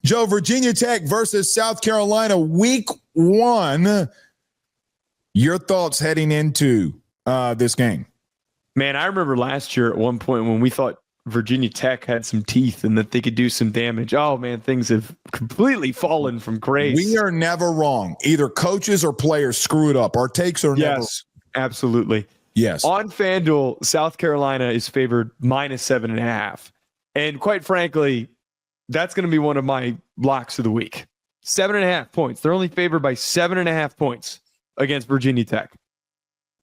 Joe, Virginia Tech versus South Carolina, week 1. Your thoughts heading into this game? Man, I remember last year at one point when we thought Virginia Tech had some teeth and that they could do some damage. Oh, man, things have completely fallen from grace. We are never wrong. Either coaches or players screw it up. Our takes are never. Yes, absolutely. Yes. On FanDuel, South Carolina is favored -7.5. And quite frankly, that's going to be one of my locks of the week. 7.5 points. They're only favored by 7.5 points against Virginia Tech.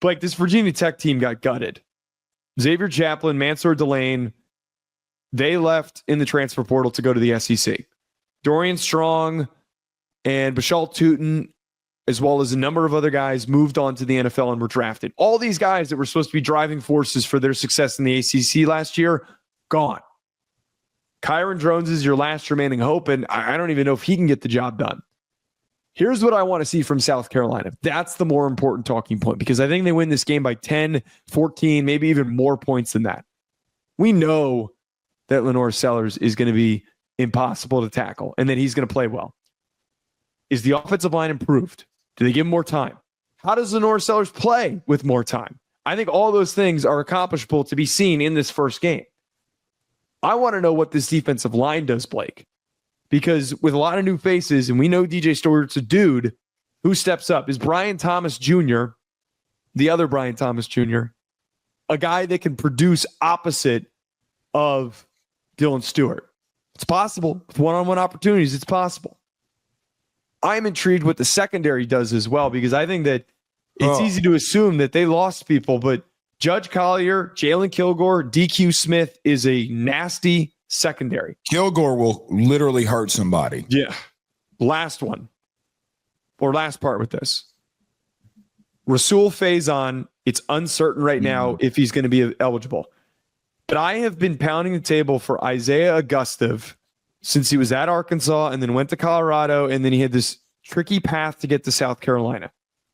Blake, this Virginia Tech team got gutted. Xavier Chaplin, Mansour DeLeone, they left in the transfer portal to go to the SEC. Dorian Strong and Bashal Tootin, as well as a number of other guys, moved on to the NFL and were drafted. All these guys that were supposed to be driving forces for their success in the ACC last year, gone. Kyron Drones is your last remaining hope, and I don't even know if he can get the job done. Here's what I want to see from South Carolina. That's the more important talking point, because I think they win this game by 10, 14, maybe even more points than that. We know that LaNorris Sellers is going to be impossible to tackle and that he's going to play well. Is the offensive line improved? Do they give him more time? How does LaNorris Sellers play with more time? I think all those things are accomplishable to be seen in this first game. I want to know what this defensive line does, Blake. Because with a lot of new faces, and we know DJ Stewart's a dude, who steps up? Is Brian Thomas Jr., the other Brian Thomas Jr., a guy that can produce opposite of Dylan Stewart? It's possible. With one-on-one opportunities, it's possible. I'm intrigued what the secondary does as well, because I think that it's easy to assume that they lost people, but Judge Collier, Jalen Kilgore, DQ Smith is a nasty secondary. Kilgore will literally hurt somebody. Yeah. Last one. Or last part with this. Rasul Faison, it's uncertain right now if he's going to be eligible. But I have been pounding the table for Isaiah Augustov since he was at Arkansas and then went to Colorado, and then he had this tricky path to get to South Carolina.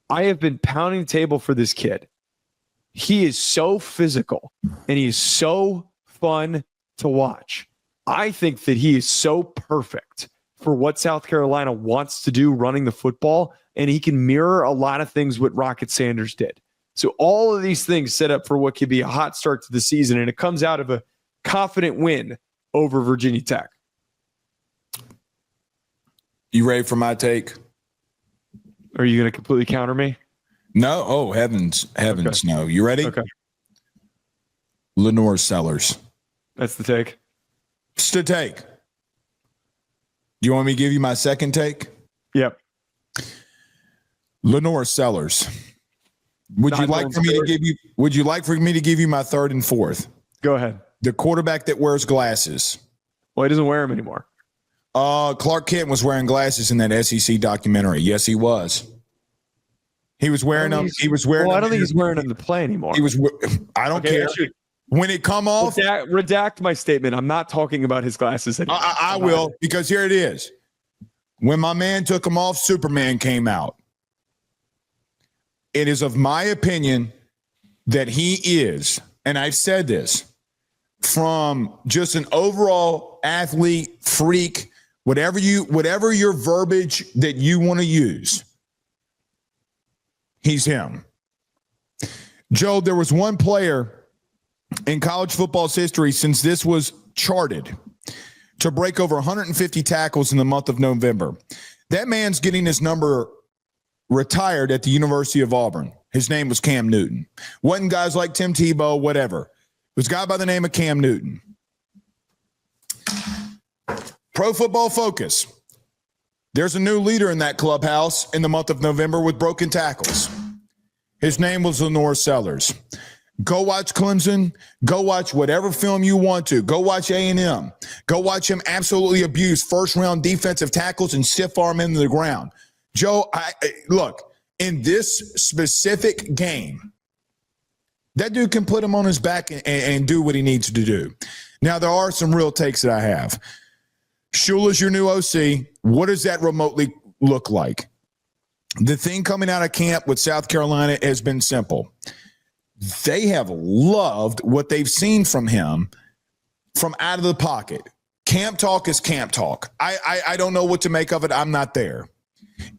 I have been pounding the table for this kid. He is so physical, and he is so fun to watch. I think that he is so perfect for what South Carolina wants to do running the football, and he can mirror a lot of things what Rocket Sanders did. So all of these things set up for what could be a hot start to the season, and it comes out of a confident win over Virginia Tech. You ready for my take? Are you going to completely counter me? No. Oh, heavens, okay. No. You ready? Okay. LaNorris Sellers. That's the take. It's the take. Do you want me to give you my second take? Yep. LaNorris Sellers. Would you like for me to give you my third and fourth? Go ahead. The quarterback that wears glasses. Well, he doesn't wear them anymore. Clark Kent was wearing glasses in that SEC documentary. Yes, he was. He was wearing them. He was wearing. Well, I don't think he's wearing them to play anymore. He was. I don't care. When it come off, redact my statement. I'm not talking about his glasses anymore. I will, because here it is. When my man took them off, Superman came out. It is of my opinion that he is, and I've said this, from just an overall athlete, freak, whatever your verbiage that you want to use, he's him. Joe, there was one player in college football's history since this was charted to break over 150 tackles in the month of November. That man's getting his number retired at the University of Auburn. His name was Cam Newton. Wasn't guys like Tim Tebow, whatever. It was a guy by the name of Cam Newton. Pro Football Focus. There's a new leader in that clubhouse in the month of November with broken tackles. His name was LaNorris Sellers. Go watch Clemson. Go watch whatever film you want to. Go watch A&M. Go watch him absolutely abuse first-round defensive tackles and stiff arm into the ground. Joe, look, in this specific game, that dude can put him on his back and do what he needs to do. Now, there are some real takes that I have. Shula's your new OC. What does that remotely look like? The thing coming out of camp with South Carolina has been simple. They have loved what they've seen from him from out of the pocket. camp talk is camp talk. I don't know what to make of it. I'm not there.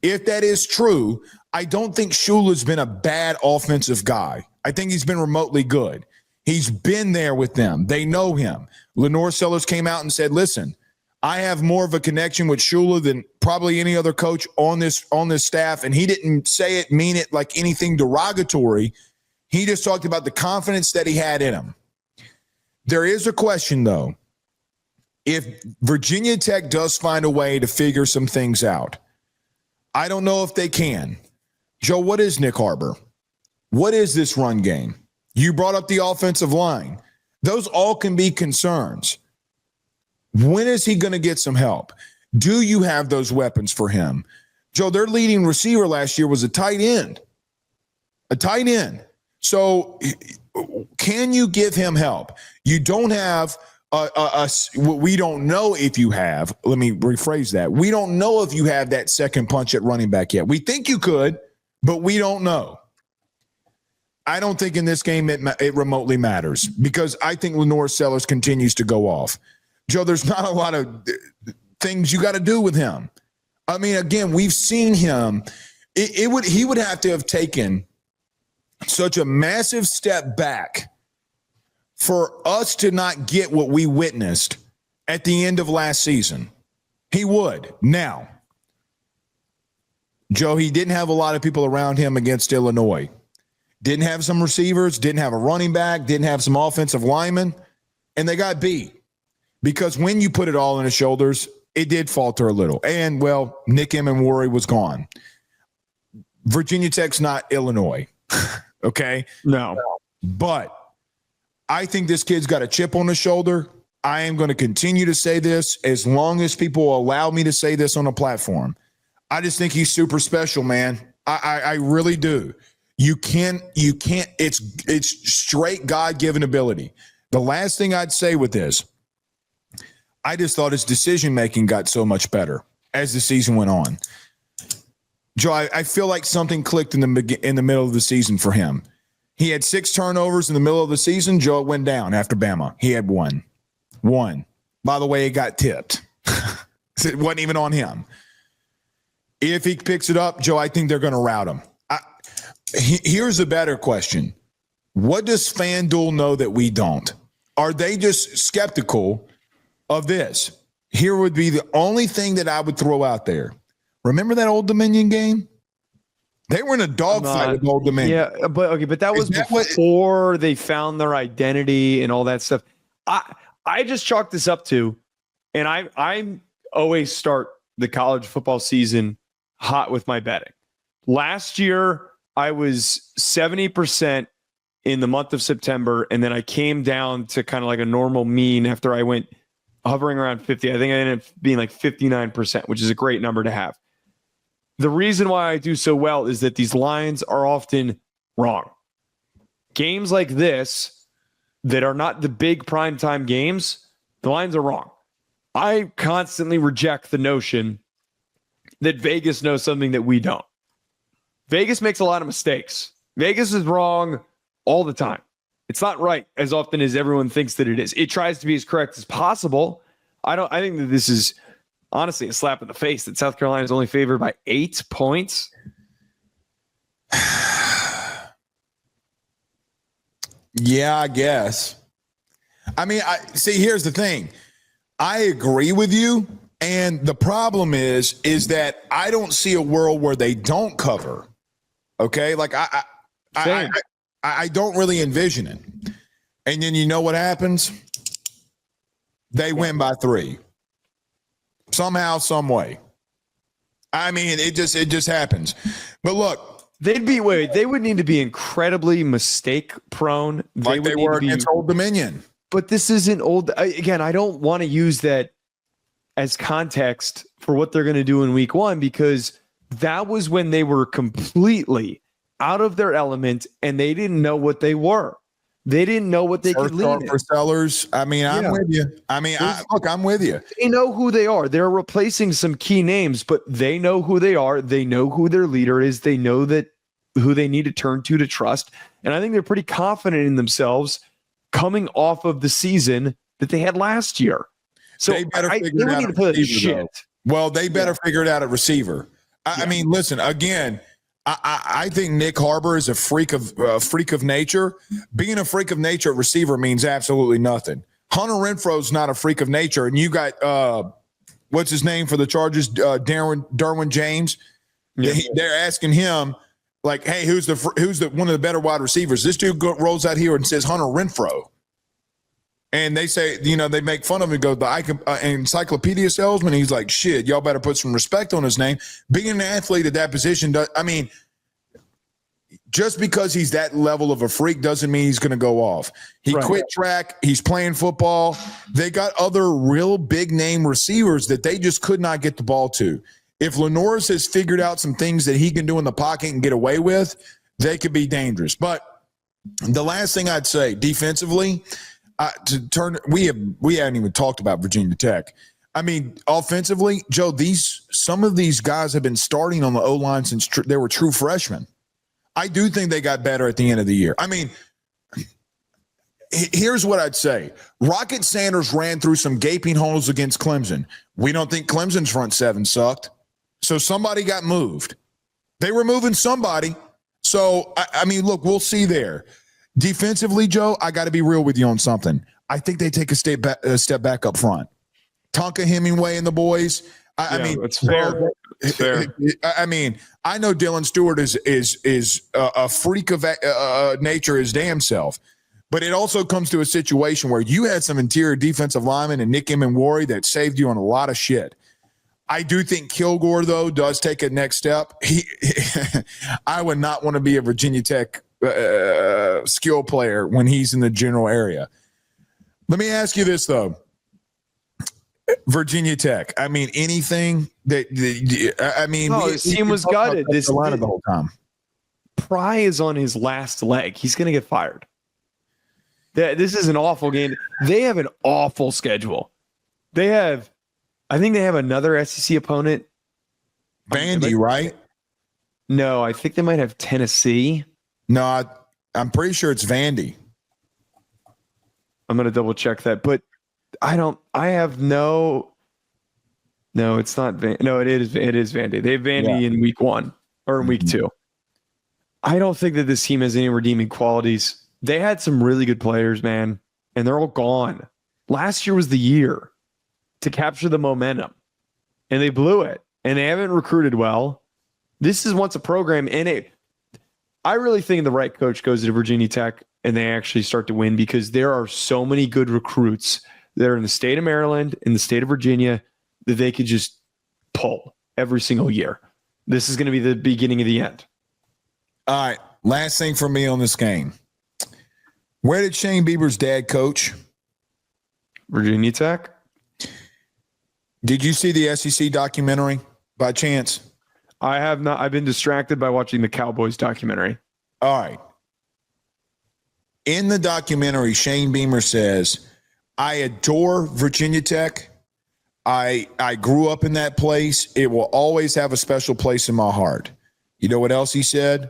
If that is true, I don't think Shula's been a bad offensive guy. I think he's been remotely good. He's been there with them. They know him. LaNorris Sellers came out and said, listen, I have more of a connection with Shula than probably any other coach on this staff. And he didn't say it, mean it like anything derogatory. He just talked about the confidence that he had in him. There is a question, though. If Virginia Tech does find a way to figure some things out, I don't know if they can. Joe, what is Nick Harbor? What is this run game? You brought up the offensive line. Those all can be concerns. When is he going to get some help? Do you have those weapons for him? Joe, their leading receiver last year was a tight end. A tight end. So can you give him help? You don't have we don't know if you have. Let me rephrase that. We don't know if you have that second punch at running back yet. We think you could, but we don't know. I don't think in this game it remotely matters because I think LaNorris Sellers continues to go off. Joe, there's not a lot of things you got to do with him. I mean, again, we've seen him. He would have to have taken such a massive step back for us to not get what we witnessed at the end of last season. He would. Now, Joe, he didn't have a lot of people around him against Illinois. Didn't have some receivers, didn't have a running back, didn't have some offensive linemen, and they got beat. Because when you put it all on his shoulders, it did falter a little. And, well, Nick Emmanwori was gone. Virginia Tech's not Illinois, okay? No. But I think this kid's got a chip on his shoulder. I am going to continue to say this as long as people will allow me to say this on a platform. I just think he's super special, man. I really do. You can't, it's straight God-given ability. The last thing I'd say with this, I just thought his decision-making got so much better as the season went on. Joe, I feel like something clicked in the middle of the season for him. He had 6 turnovers in the middle of the season. Joe, it went down after Bama. He had one. By the way, it got tipped. It wasn't even on him. If he picks it up, Joe, I think they're going to rout him. Here's a better question. What does FanDuel know that we don't? Are they just skeptical of this? Here would be the only thing that I would throw out there. Remember that Old Dominion game? They were in a dogfight with Old Dominion. Yeah, but that was before they found their identity and all that stuff. I just chalked this up to, and I always start the college football season hot with my betting. Last year, I was 70% in the month of September, and then I came down to kind of like a normal mean after I went hovering around 50. I think I ended up being like 59%, which is a great number to have. The reason why I do so well is that these lines are often wrong. Games like this that are not the big primetime games, the lines are wrong. I constantly reject the notion that Vegas knows something that we don't. Vegas makes a lot of mistakes. Vegas is wrong all the time. It's not right as often as everyone thinks that it is. It tries to be as correct as possible. I think that this is honestly a slap in the face that South Carolina is only favored by 8 points. Yeah, I guess. I mean, here's the thing. I agree with you. And the problem is that I don't see a world where they don't cover. Okay. Like I don't really envision it. And then you know what happens? They win by 3. Somehow, some way. I mean, it just happens. But look, they would need to be incredibly mistake prone. Like they were against Old Dominion. But this isn't old. Again, I don't want to use that as context for what they're going to do in week 1, because that was when they were completely out of their element and they didn't know what they were. They didn't know what they could lean for Sellers. I mean, I'm with you. I mean, I'm with you. They know who they are. They're replacing some key names, but they know who they are. They know who their leader is. They know that who they need to turn to trust. And I think they're pretty confident in themselves coming off of the season that they had last year. So they better they figure it would out need at to play the receiver, shit. though. Well, they better figure it out at receiver. I mean, listen, again, I think Nick Harbor is a freak of nature. Being a freak of nature at receiver means absolutely nothing. Hunter Renfro's not a freak of nature, and you got what's his name for the Chargers, Derwin James. Yeah. They're asking him like, "Hey, who's the one of the better wide receivers?" This dude rolls out here and says Hunter Renfro. And they say, they make fun of him and go, the encyclopedia salesman. He's like, shit, y'all better put some respect on his name. Being an athlete at that position, just because he's that level of a freak doesn't mean he's going to go off. He quit track. He's playing football. They got other real big name receivers that they just could not get the ball to. If LaNorris has figured out some things that he can do in the pocket and get away with, they could be dangerous. But the last thing I'd say, defensively, we haven't even talked about Virginia Tech. I mean, offensively, Joe, some of these guys have been starting on the O-line since they were true freshmen. I do think they got better at the end of the year. I mean, here's what I'd say. Rocket Sanders ran through some gaping holes against Clemson. We don't think Clemson's front seven sucked. So somebody got moved. They were moving somebody. So, I mean, look, we'll see there. Defensively, Joe, I got to be real with you on something. I think they take a step back up front. Tonka Hemingway and the boys. I mean, it's fair. It's fair. I mean, I know Dylan Stewart is a freak of nature, his damn self. But it also comes to a situation where you had some interior defensive linemen and Nick Emmanwori that saved you on a lot of shit. I do think Kilgore, though, does take a next step. I would not want to be a Virginia Tech skill player when he's in the general area. Let me ask you this, though. Virginia Tech. I mean, anything that this team was gutted. The whole time. Pry is on his last leg. He's going to get fired. This is an awful game. They have an awful schedule. I think they have another SEC opponent. Vandy, right? No, I think they might have Tennessee. No, I'm pretty sure it's Vandy. I'm going to double check that, but no, it's not. No, it is Vandy. They have Vandy in week 1 or in week 2. I don't think that this team has any redeeming qualities. They had some really good players, man, and they're all gone. Last year was the year to capture the momentum, and they blew it, and they haven't recruited well. This is once a program, and I really think the right coach goes to Virginia Tech and they actually start to win because there are so many good recruits that are in the state of Maryland, in the state of Virginia, that they could just pull every single year. This is going to be the beginning of the end. All right. Last thing for me on this game. Where did Shane Bieber's dad coach? Virginia Tech. Did you see the SEC documentary by chance? I have not. I've been distracted by watching the Cowboys documentary. All right. In the documentary, Shane Beamer says, I adore Virginia Tech. I grew up in that place. It will always have a special place in my heart. You know what else he said?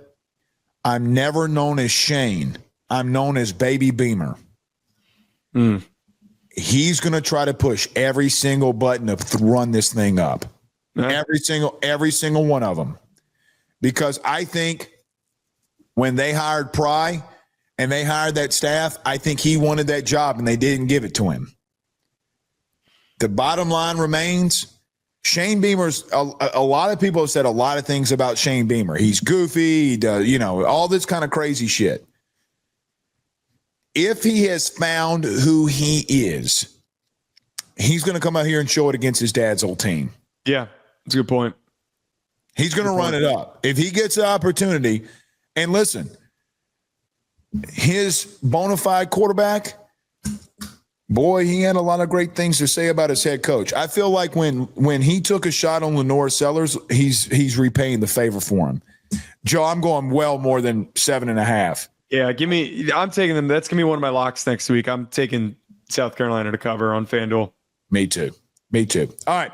I'm never known as Shane. I'm known as Baby Beamer. He's going to try to push every single button to run this thing up. Every single one of them. Because I think when they hired Pry and they hired that staff, I think he wanted that job and they didn't give it to him. The bottom line remains, Shane Beamer's a lot of people have said a lot of things about Shane Beamer. He's goofy, he does, all this kind of crazy shit. If he has found who he is, he's going to come out here and show it against his dad's old team. Yeah, that's a good point. He's going to run it up. If he gets the opportunity, and listen, his bona fide quarterback, boy, he had a lot of great things to say about his head coach. I feel like when he took a shot on LaNorris Sellers, he's repaying the favor for him. Joe, I'm going well more than 7.5. Yeah, I'm taking them. That's going to be one of my locks next week. I'm taking South Carolina to cover on FanDuel. Me too. All right.